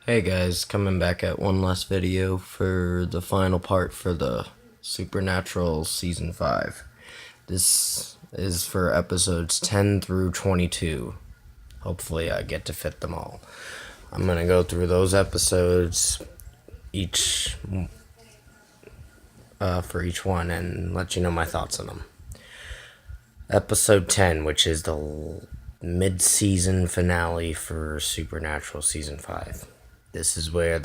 Hey guys, coming back at one last video for the final part for the Supernatural Season 5. This is for episodes 10 through 22. Hopefully I get to fit them all. I'm going to go through those episodes each for each one and let you know my thoughts on them. Episode 10, which is the mid-season finale for Supernatural Season 5. This is where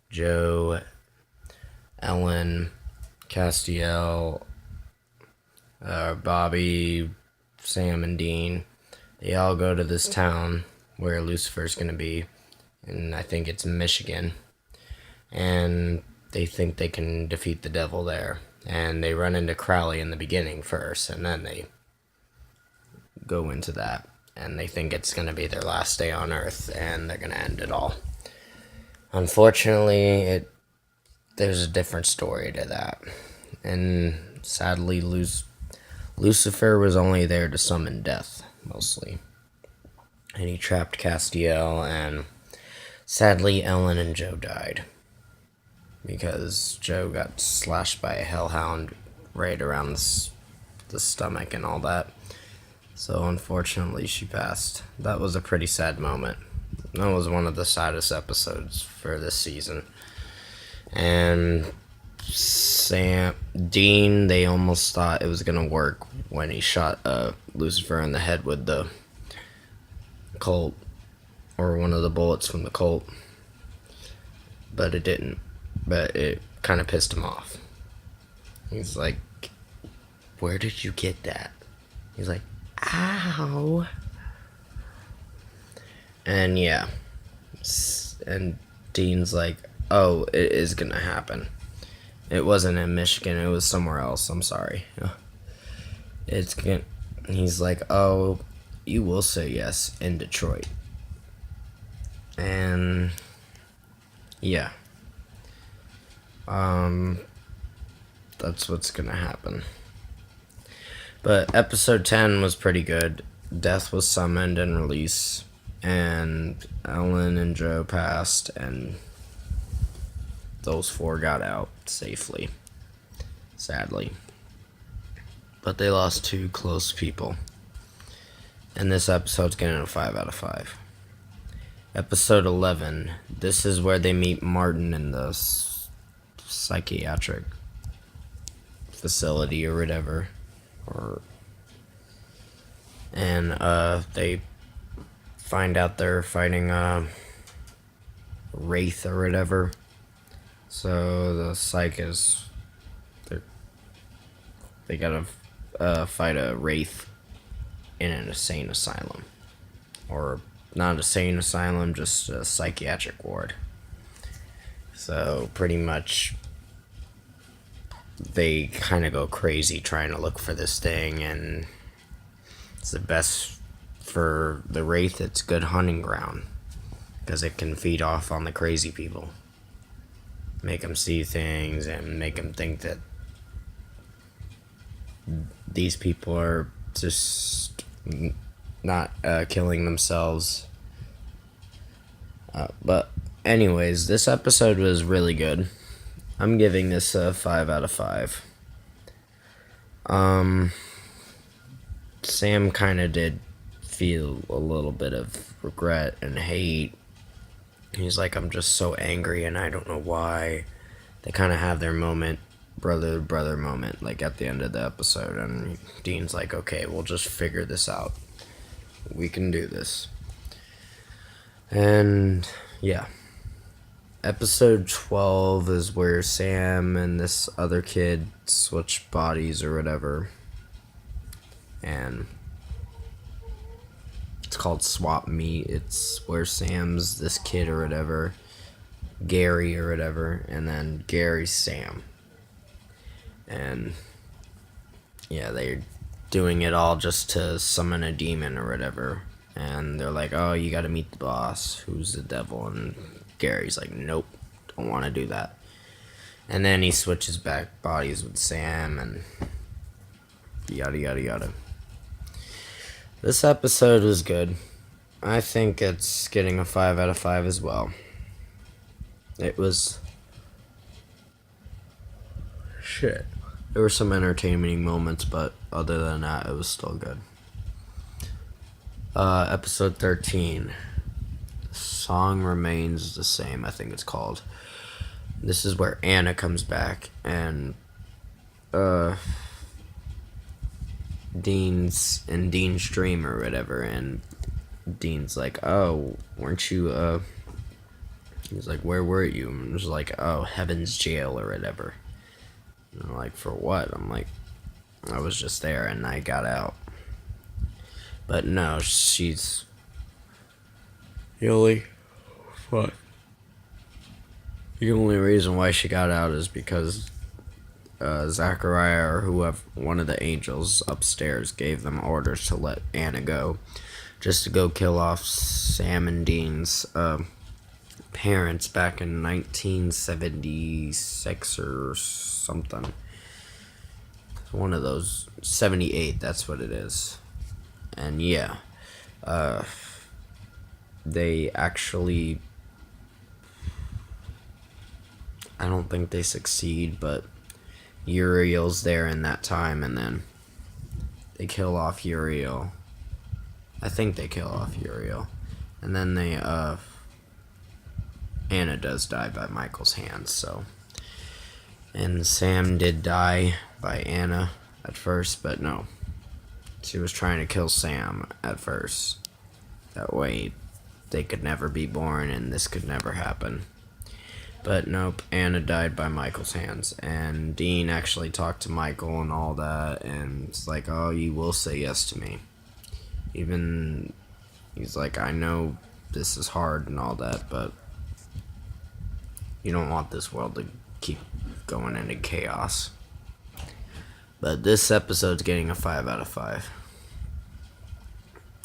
Joe, Ellen, Castiel, Bobby, Sam, and Dean, they all go to this town where Lucifer's going to be, and I think it's Michigan, and they think they can defeat the devil there. And they run into Crowley in the beginning first, and then they go into that. And they think it's going to be their last day on Earth, and they're going to end it all. Unfortunately, there's a different story to that. And sadly, Lucifer was only there to summon death, mostly. And he trapped Castiel, and sadly, Ellen and Joe died. Because Joe got slashed by a hellhound right around the stomach and all that. So unfortunately, she passed. That was a pretty sad moment. That was one of the saddest episodes for this season. And Dean, they almost thought it was gonna work when he shot Lucifer in the head with the Colt, or one of the bullets from the Colt. But it didn't. But it kind of pissed him off. He's like, "Where did you get that?" He's like, "Ow." And yeah. And Dean's like, "Oh, it is gonna happen. It wasn't in Michigan, it was somewhere else. I'm sorry." He's like, "Oh, you will say yes in Detroit." And yeah. That's what's gonna happen. But episode 10 was pretty good. Death was summoned and released, and Ellen and Joe passed, and those four got out safely, sadly. But they lost two close people. And this episode's getting a 5 out of 5. Episode 11. This is where they meet Martin in the psychiatric facility or whatever. And they find out they're fighting Wraith or whatever. So the psych is they gotta fight a Wraith in an insane asylum, or not an insane asylum, just a psychiatric ward. So pretty much they kind of go crazy trying to look for this thing, and it's the best for the Wraith. It's good hunting ground because it can feed off on the crazy people, make them see things and make them think that these people are just not killing themselves. But anyways, this episode was really good. I'm giving this a 5 out of 5. Sam kind of did feel a little bit of regret and hate. He's like, "I'm just so angry and I don't know why." They kind of have their moment, brother moment, like at the end of the episode, and Dean's like, "Okay, we'll just figure this out. We can do this." And yeah. Episode 12 is where Sam and this other kid switch bodies or whatever. And it's called Swap Meet. It's where Sam's this kid or whatever, Gary or whatever, and then Gary's Sam. And yeah, they're doing it all just to summon a demon or whatever. And they're like, "Oh, you gotta meet the boss, who's the devil." And Gary's like, "Nope, don't want to do that." And then he switches back bodies with Sam, and yada yada yada. This episode was good. I think it's getting a 5 out of 5 as well. It was... shit. There were some entertaining moments, but other than that, it was still good. Episode 13. Song Remains the Same, I think it's called. This is where Anna comes back, and Dean's dream or whatever, and Dean's like, oh, weren't you, he's like, where were you? And it was like, oh, Heaven's Jail or whatever. And I'm like, for what? I'm like, I was just there and I got out. But no, she's the only reason why she got out is because Zachariah or whoever, one of the angels upstairs, gave them orders to let Anna go, just to go kill off Sam and Dean's parents back in 1976 or something. One of those, 78, that's what it is. And yeah, they actually, I don't think they succeed, but Uriel's there in that time, and then they kill off Uriel. I think they kill off Uriel. And then they, Anna does die by Michael's hands, so. And Sam did die by Anna at first, but no. She was trying to kill Sam at first. That way they could never be born and this could never happen. But nope, Anna died by Michael's hands. And Dean actually talked to Michael and all that, and it's like, oh, you will say yes to me. Even, he's like, I know this is hard and all that, but you don't want this world to keep going into chaos. But this episode's getting a 5 out of 5.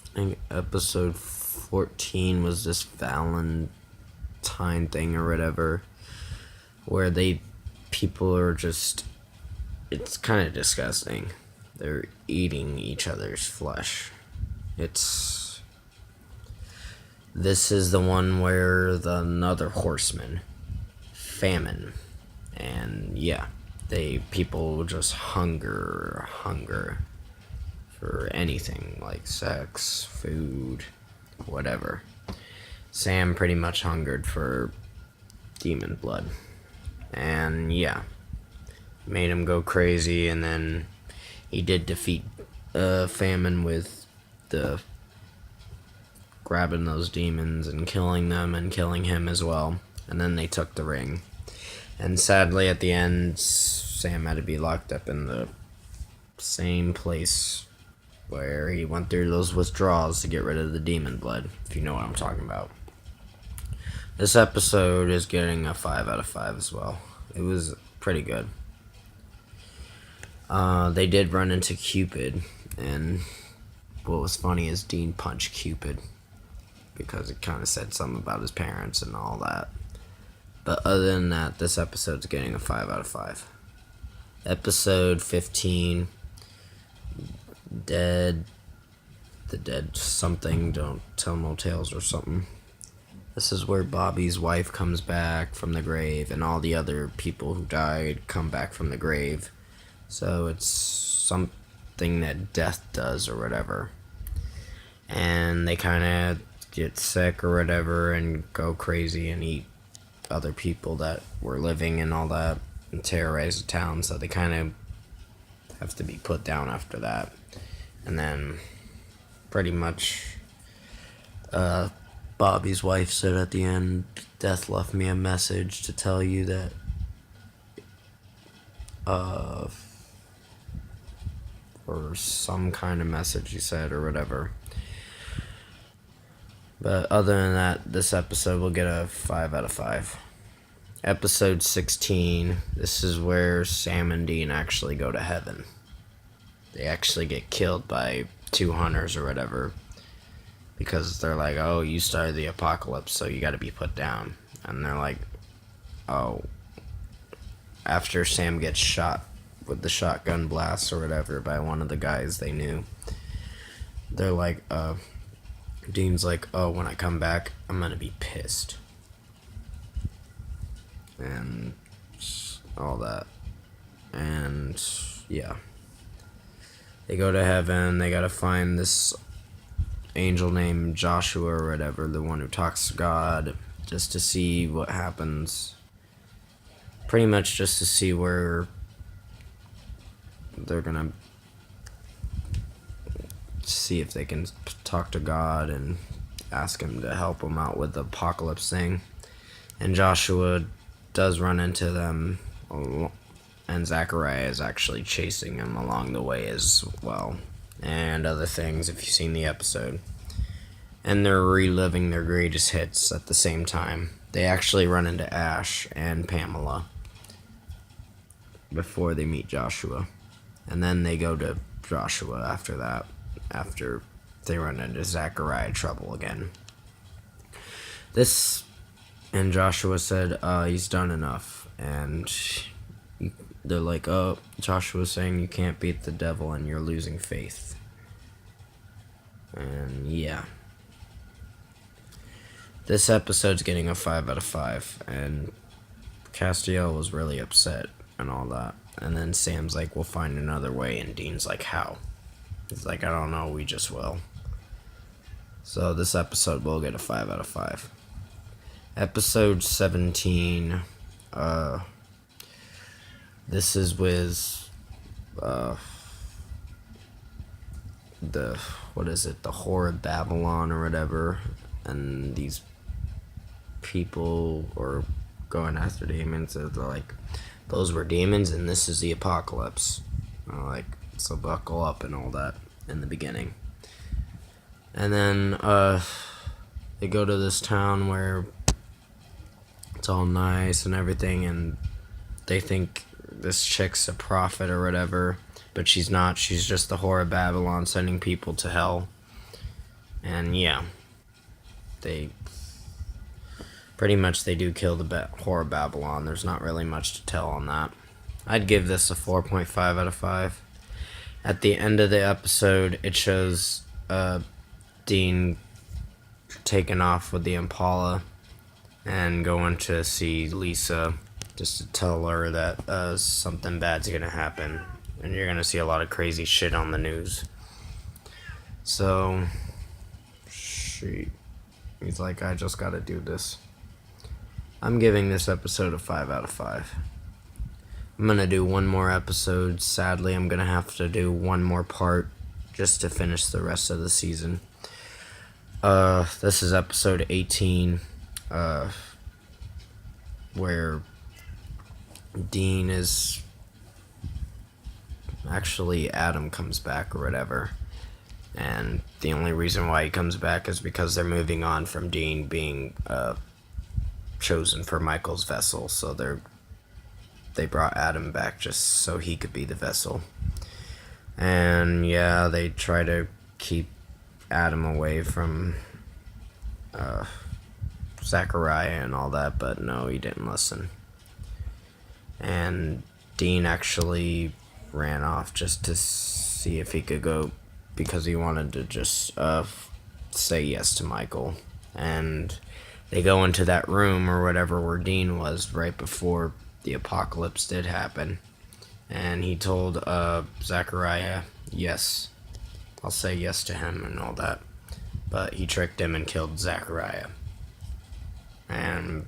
I think episode 14 was this Valentine thing or whatever, where people are just, it's kind of disgusting. They're eating each other's flesh. This is the one where another horseman, Famine, and yeah, people just hunger for anything, like sex, food, whatever. Sam pretty much hungered for demon blood, and yeah, made him go crazy, and then he did defeat Famine with the grabbing those demons and killing them and killing him as well, and then they took the ring. And sadly, at the end, Sam had to be locked up in the same place where he went through those withdrawals to get rid of the demon blood, if you know what I'm talking about. This episode is getting a 5 out of 5 as well. It was pretty good. They did run into Cupid, and what was funny is Dean punched Cupid because it kind of said something about his parents and all that. But other than that, this episode's getting a 5 out of 5. Episode 15, the dead something, don't tell no tales or something. This is where Bobby's wife comes back from the grave, and all the other people who died come back from the grave. So it's something that death does or whatever. And they kind of get sick or whatever and go crazy and eat other people that were living and all that and terrorize the town, so they kind of have to be put down after that. And then pretty much Bobby's wife said at the end, death left me a message to tell you that or some kind of message he said or whatever. But other than that, this episode will get a 5 out of 5. Episode 16, this is where Sam and Dean actually go to heaven. They actually get killed by 2 hunters or whatever, because they're like, oh, you started the apocalypse, so you gotta be put down. And they're like, oh, after Sam gets shot with the shotgun blast or whatever by one of the guys they knew, they're like, Dean's like, oh, when I come back, I'm gonna be pissed. And all that. And yeah. They go to heaven, they gotta find this angel named Joshua or whatever, the one who talks to God, just to see what happens. Pretty much just to see where they're gonna see if they can talk to God and ask him to help them out with the apocalypse thing. And Joshua does run into them, and Zachariah is actually chasing him along the way as well, and other things if you've seen the episode. And they're reliving their greatest hits at the same time. They actually run into Ash and Pamela before they meet Joshua. And then they go to Joshua after that, after they run into Zachariah trouble again. And Joshua said, he's done enough. And they're like, oh, Joshua's saying you can't beat the devil and you're losing faith. And yeah. This episode's getting a 5 out of 5. And Castiel was really upset and all that. And then Sam's like, we'll find another way. And Dean's like, how? He's like, I don't know, we just will. So this episode will get a 5 out of 5. Episode 17, this is with, the Whore of Babylon or whatever, and these people are going after demons, so they're like, those were demons and this is the apocalypse. Like, so buckle up and all that in the beginning. And then, they go to this town where it's all nice and everything, and they think this chick's a prophet or whatever, but she's not. She's just the Whore of Babylon sending people to hell. And yeah, they do kill the Whore of Babylon. There's not really much to tell on that. I'd give this a 4.5 out of 5. At the end of the episode, it shows Dean taking off with the Impala and going to see Lisa just to tell her that something bad's gonna happen and you're gonna see a lot of crazy shit on the news. So he's like, I just gotta do this. I'm giving this episode a 5 out of 5. I'm gonna do one more episode. Sadly, I'm gonna have to do one more part just to finish the rest of the season. This is episode 18, where Dean is actually Adam comes back or whatever, and the only reason why he comes back is because they're moving on from Dean being chosen for Michael's vessel, so they brought Adam back just so he could be the vessel. And yeah, they try to keep Adam away from Zachariah and all that, but no, he didn't listen. And Dean actually ran off just to see if he could go, because he wanted to just say yes to Michael. And they go into that room or whatever where Dean was right before the apocalypse did happen. And he told Zachariah, yes, I'll say yes to him and all that. But he tricked him and killed Zachariah. And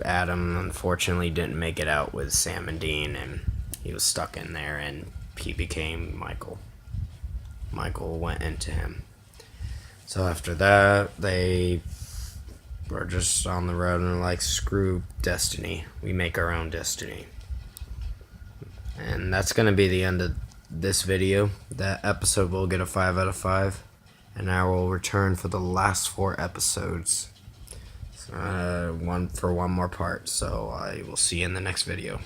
Adam, unfortunately, didn't make it out with Sam and Dean, and he was stuck in there, and he became Michael. Michael went into him. So after that, they were just on the road and they're like, screw destiny. We make our own destiny. And that's going to be the end of this video. That episode will get a 5 out of 5. And I will return for the last 4 episodes. One more part. So I will see you in the next video.